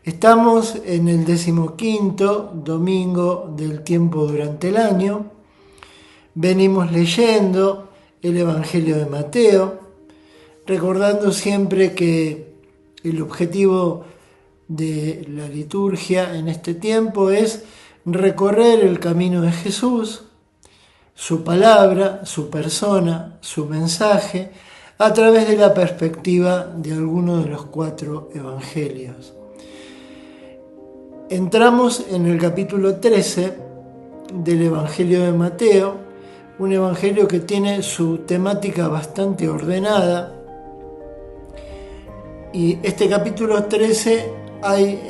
Estamos en el 15º domingo del tiempo durante el año. Venimos leyendo el Evangelio de Mateo, recordando siempre que el objetivo de la liturgia en este tiempo es recorrer el camino de Jesús, su palabra, su persona, su mensaje, a través de la perspectiva de alguno de los 4 evangelios. Entramos en el capítulo 13 del Evangelio de Mateo, un evangelio que tiene su temática bastante ordenada. Y en este capítulo 13 hay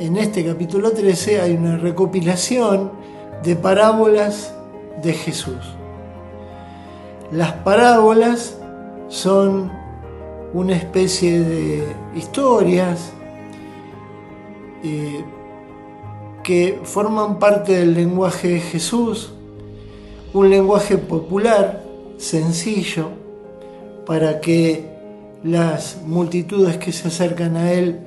una recopilación de parábolas de Jesús. Las parábolas son una especie de historias que forman parte del lenguaje de Jesús, un lenguaje popular, sencillo, para que las multitudes que se acercan a él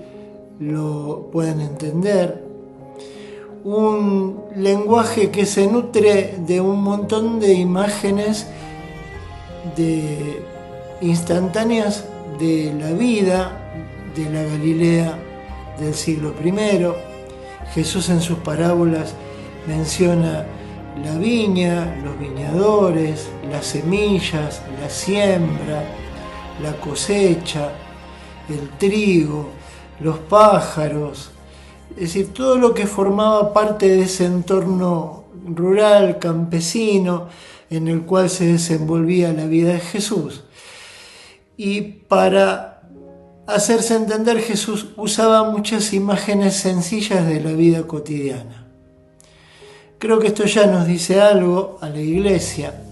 lo puedan entender. Un lenguaje que se nutre de un montón de imágenes instantáneas de la vida de la Galilea del siglo I. Jesús en sus parábolas menciona la viña, los viñadores, las semillas, la siembra, la cosecha, el trigo, los pájaros, es decir, todo lo que formaba parte de ese entorno rural, campesino, en el cual se desenvolvía la vida de Jesús. Y para hacerse entender, Jesús usaba muchas imágenes sencillas de la vida cotidiana. Creo que esto ya nos dice algo a la Iglesia.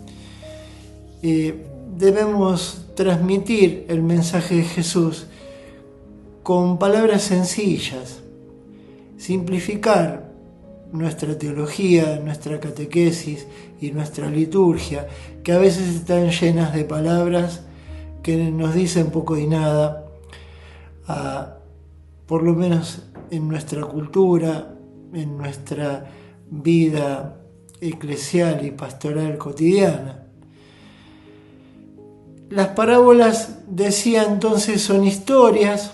Debemos transmitir el mensaje de Jesús con palabras sencillas, simplificar nuestra teología, nuestra catequesis y nuestra liturgia, que a veces están llenas de palabras que nos dicen poco y nada, por lo menos en nuestra cultura, en nuestra vida eclesial y pastoral cotidiana. Las parábolas, decía entonces, son historias.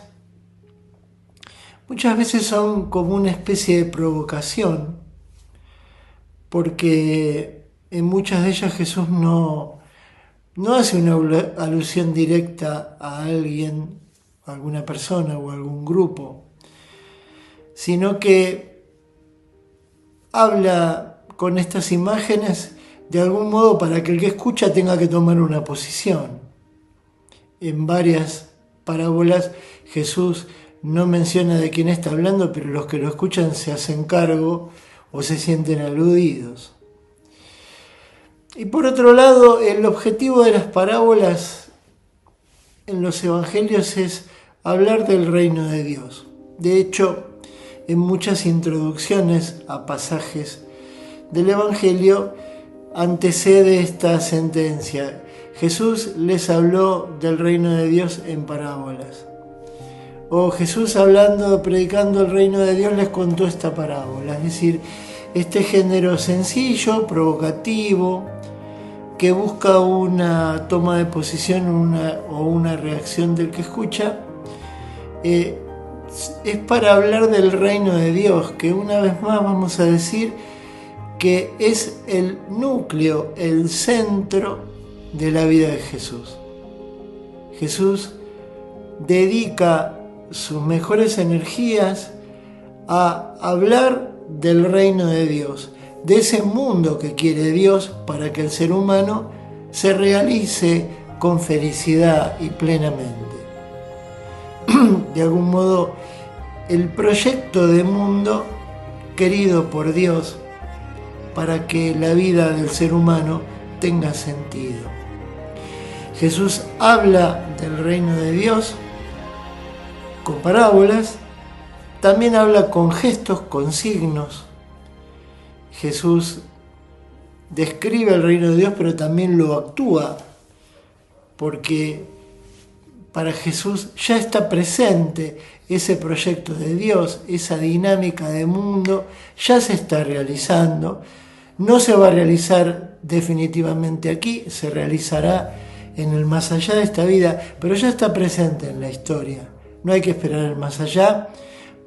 Muchas veces son como una especie de provocación, porque en muchas de ellas Jesús no hace una alusión directa a alguien, a alguna persona o a algún grupo, sino que habla con estas imágenes de algún modo para que el que escucha tenga que tomar una posición. En varias parábolas Jesús no menciona de quién está hablando, pero los que lo escuchan se hacen cargo o se sienten aludidos. Y por otro lado, el objetivo de las parábolas en los evangelios es hablar del reino de Dios. De hecho, en muchas introducciones a pasajes del evangelio antecede esta sentencia: Jesús les habló del reino de Dios en parábolas. O Jesús predicando el reino de Dios les contó esta parábola. Es decir, este género sencillo, provocativo, que busca una toma de posición o una reacción del que escucha, es para hablar del reino de Dios, que una vez más vamos a decir que es el núcleo, el centro de la vida de Jesús. Jesús dedica sus mejores energías a hablar del reino de Dios, de ese mundo que quiere Dios para que el ser humano se realice con felicidad y plenamente. De algún modo, el proyecto de mundo querido por Dios para que la vida del ser humano tenga sentido. Jesús habla del reino de Dios con parábolas, también habla con gestos, con signos. Jesús describe el reino de Dios, pero también lo actúa, porque para Jesús ya está presente ese proyecto de Dios, esa dinámica de mundo, ya se está realizando. No se va a realizar definitivamente aquí, se realizará en el más allá de esta vida, pero ya está presente en la historia. No hay que esperar el más allá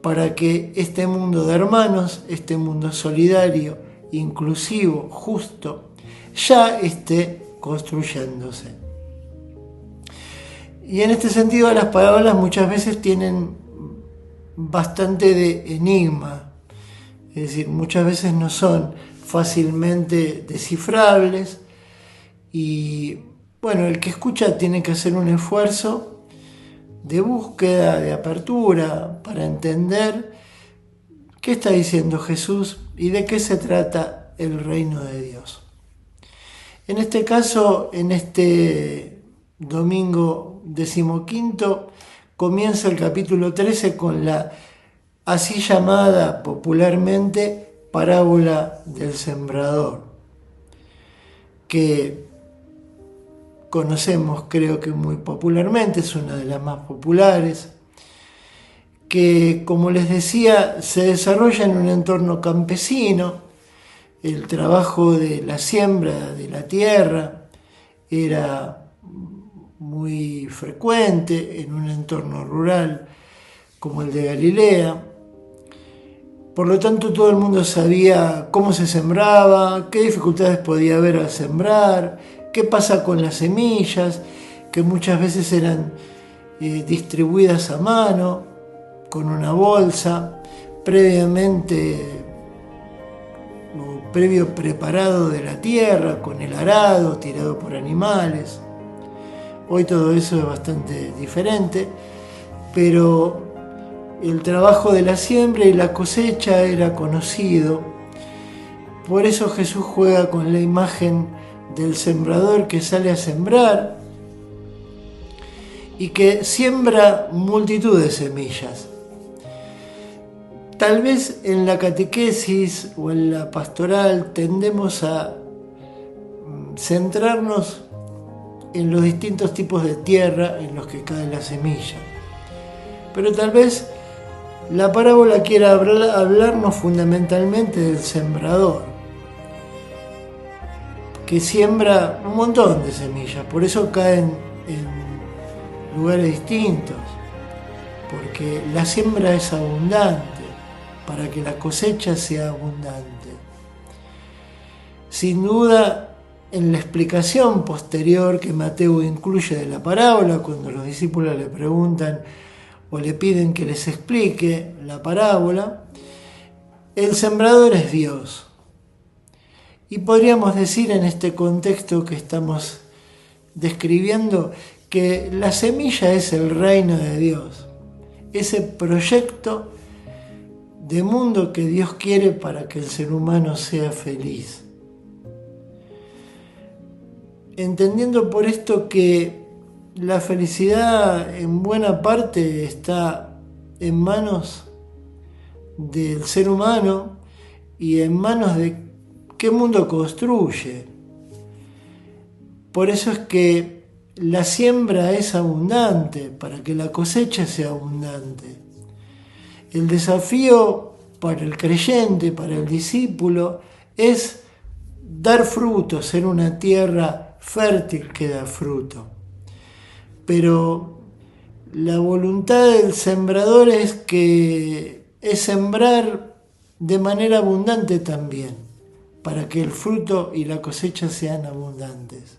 para que este mundo de hermanos, este mundo solidario, inclusivo, justo, ya esté construyéndose. Y en este sentido las parábolas muchas veces tienen bastante de enigma, es decir, muchas veces no son fácilmente descifrables y bueno, el que escucha tiene que hacer un esfuerzo de búsqueda, de apertura para entender qué está diciendo Jesús y de qué se trata el reino de Dios. En este caso, en este domingo 15, comienza el capítulo 13 con la así llamada popularmente parábola del sembrador, que conocemos creo que muy popularmente, es una de las más populares, que como les decía se desarrolla en un entorno campesino. El trabajo de la siembra de la tierra era muy frecuente en un entorno rural como el de Galilea. Por lo tanto, todo el mundo sabía cómo se sembraba, qué dificultades podía haber al sembrar, qué pasa con las semillas, que muchas veces eran distribuidas a mano, con una bolsa, previo preparado de la tierra, con el arado, tirado por animales. Hoy todo eso es bastante diferente, pero el trabajo de la siembra y la cosecha era conocido. Por eso Jesús juega con la imagen del sembrador que sale a sembrar y que siembra multitud de semillas. Tal vez en la catequesis o en la pastoral tendemos a centrarnos en los distintos tipos de tierra en los que cae la semilla. Pero tal vez la parábola quiera hablarnos fundamentalmente del sembrador, que siembra un montón de semillas, por eso caen en lugares distintos, porque la siembra es abundante, para que la cosecha sea abundante. Sin duda, en la explicación posterior que Mateo incluye de la parábola, cuando los discípulos le preguntan o le piden que les explique la parábola, el sembrador es Dios. Y podríamos decir en este contexto que estamos describiendo que la semilla es el reino de Dios, ese proyecto de mundo que Dios quiere para que el ser humano sea feliz. Entendiendo por esto que la felicidad en buena parte está en manos del ser humano y en manos de qué mundo construye. Por eso es que la siembra es abundante para que la cosecha sea abundante. El desafío para el creyente, para el discípulo, es dar fruto, ser una tierra fértil que da fruto. Pero la voluntad del sembrador es sembrar de manera abundante también, para que el fruto y la cosecha sean abundantes.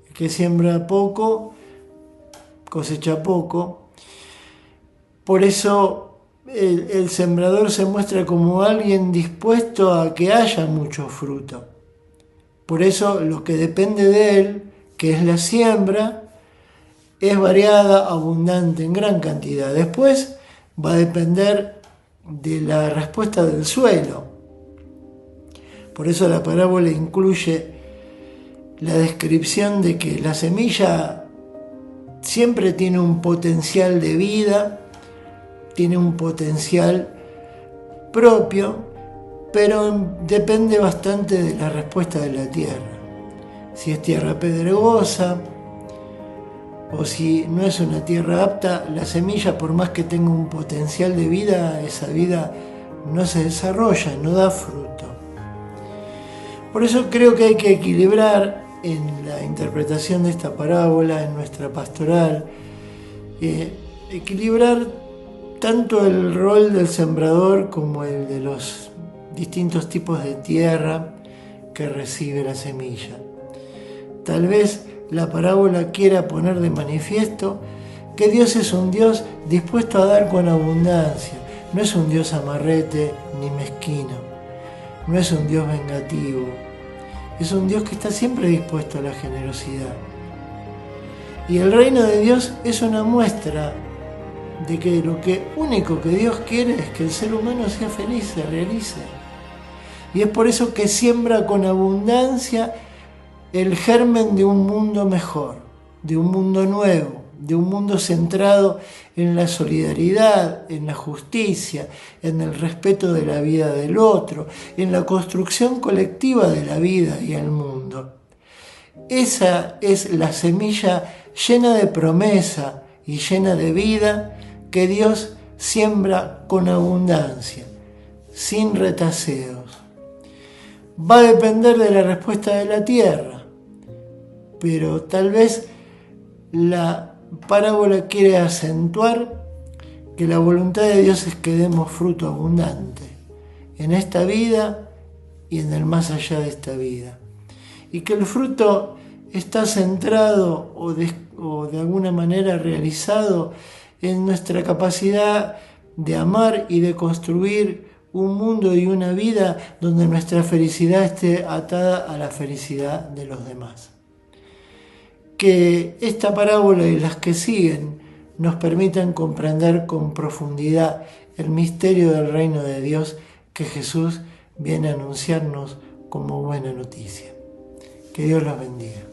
El que siembra poco, cosecha poco. Por eso el sembrador se muestra como alguien dispuesto a que haya mucho fruto. Por eso lo que depende de él, que es la siembra, es variada, abundante, en gran cantidad. Después va a depender de la respuesta del suelo. Por eso la parábola incluye la descripción de que la semilla siempre tiene un potencial de vida, tiene un potencial propio, pero depende bastante de la respuesta de la tierra. Si es tierra pedregosa, o si no es una tierra apta, la semilla, por más que tenga un potencial de vida, esa vida no se desarrolla, no da fruto. Por eso creo que hay que equilibrar en la interpretación de esta parábola, en nuestra pastoral, equilibrar tanto el rol del sembrador como el de los distintos tipos de tierra que recibe la semilla. Tal vez la parábola quiera poner de manifiesto que Dios es un Dios dispuesto a dar con abundancia, no es un Dios amarrete ni mezquino, no es un Dios vengativo, es un Dios que está siempre dispuesto a la generosidad. Y el reino de Dios es una muestra de que lo único que Dios quiere es que el ser humano sea feliz, se realice. Y es por eso que siembra con abundancia el germen de un mundo mejor, de un mundo nuevo, de un mundo centrado en la solidaridad, en la justicia, en el respeto de la vida del otro, en la construcción colectiva de la vida y el mundo. Esa es la semilla llena de promesa y llena de vida que Dios siembra con abundancia, sin retaseos. Va a depender de la respuesta de la tierra, pero tal vez la parábola quiere acentuar que la voluntad de Dios es que demos fruto abundante en esta vida y en el más allá de esta vida. Y que el fruto está centrado o de alguna manera realizado en nuestra capacidad de amar y de construir un mundo y una vida donde nuestra felicidad esté atada a la felicidad de los demás. Que esta parábola y las que siguen nos permitan comprender con profundidad el misterio del reino de Dios que Jesús viene a anunciarnos como buena noticia. Que Dios los bendiga.